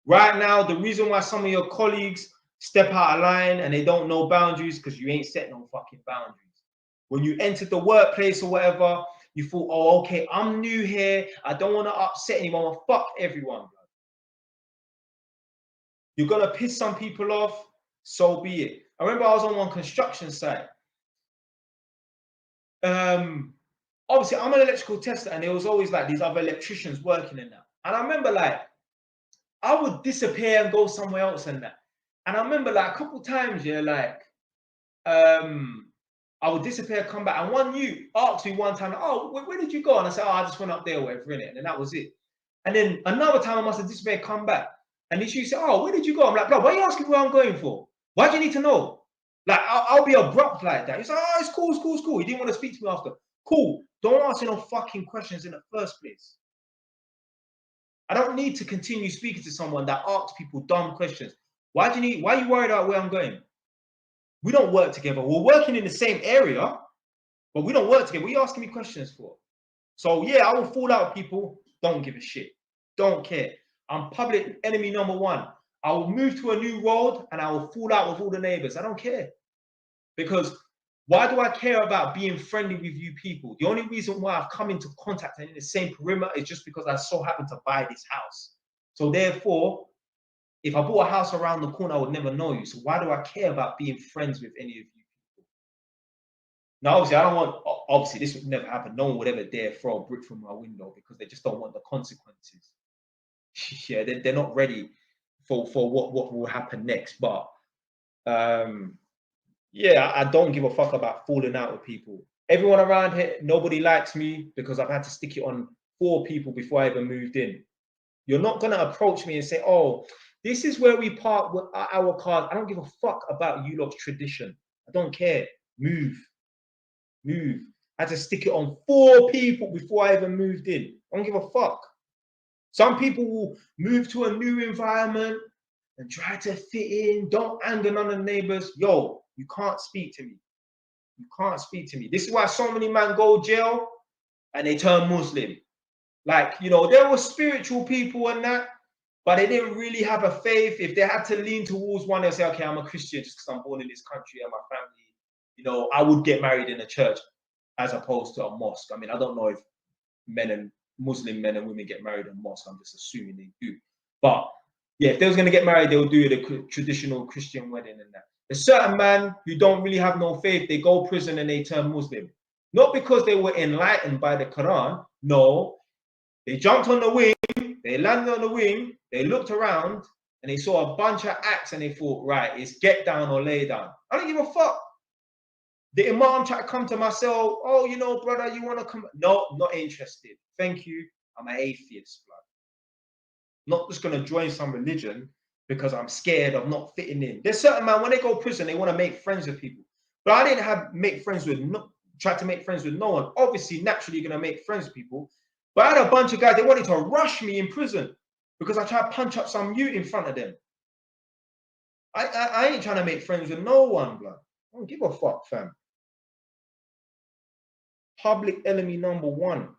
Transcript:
Right now, the reason why some of your colleagues step out of line and they don't know boundaries, because you ain't set no fucking boundaries. When you entered the workplace or whatever, you thought, oh, okay, I'm new here. I don't want to upset anyone. Fuck everyone, bro. You're going to piss some people off, so be it. I remember I was on one construction site. Obviously, I'm an electrical tester, and there was always like these other electricians working in that. And I remember like, I would disappear and go somewhere else and that. And I remember like a couple times, yeah, like, I would disappear, come back, and one you asked me one time, oh, where did you go? And I said, oh, I just went up there, or whatever, innit? And then that was it. And then another time I must have disappeared, come back. And then she said, oh, where did you go? I'm like, bro, why are you asking where I'm going for? Why do you need to know? Like, I'll be abrupt like that. He's like, oh, it's cool, it's cool, it's cool. He didn't want to speak to me after. Cool. Don't ask me no fucking questions in the first place. I don't need to continue speaking to someone that asks people dumb questions. Why are you worried about where I'm going? We don't work together. We're working in the same area, but we don't work together. What are you asking me questions for? So yeah, I will fall out with people. Don't give a shit. Don't care. I'm public enemy number one. I will move to a new road and I will fall out with all the neighbors. I don't care. Because why do I care about being friendly with you people? The only reason why I've come into contact and in the same perimeter is just because I so happen to buy this house. So therefore, if I bought a house around the corner, I would never know you. So why do I care about being friends with any of you people? Now, obviously, I don't want, obviously, this would never happen. No one would ever dare throw a brick from my window because they just don't want the consequences. Yeah, they're not ready for what will happen next. But yeah, I don't give a fuck about falling out with people. Everyone around here, nobody likes me because I've had to stick it on 4 people before I even moved in. You're not going to approach me and say, oh, this is where we park with our cars. I don't give a fuck about you lot's tradition. I don't care. Move. I had to stick it on 4 people before I even moved in. I don't give a fuck. Some people will move to a new environment and try to fit in. Don't anger none of the neighbors. Yo, you can't speak to me. You can't speak to me. This is why so many men go jail and they turn Muslim. Like, you know, there were spiritual people and that, but they didn't really have a faith. If they had to lean towards one, they'll say, okay, I'm a Christian just because I'm born in this country and my family, you know, I would get married in a church as opposed to a mosque. I mean, I don't know if Muslim men and women get married in a mosque. I'm just assuming they do. But yeah, if they was going to get married, they would do the traditional Christian wedding and that. There's certain men who don't really have no faith. They go prison and they turn Muslim. Not because they were enlightened by the Quran. No, they jumped on the wing, they landed on the wing, they looked around and they saw a bunch of acts and they thought, right, it's get down or lay down. I don't give a fuck. The imam tried to come to my cell, oh, you know, brother, you want to come? No, not interested. Thank you. I'm an atheist, blood. Not just going to join some religion because I'm scared of not fitting in. There's certain men, when they go to prison, they want to make friends with people. But I didn't try to make friends with no one. Obviously, naturally, you're going to make friends with people. But I had a bunch of guys, they wanted to rush me in prison because I tried to punch up some mute in front of them. I ain't trying to make friends with no one, blood. I don't give a fuck, fam. Public enemy number one.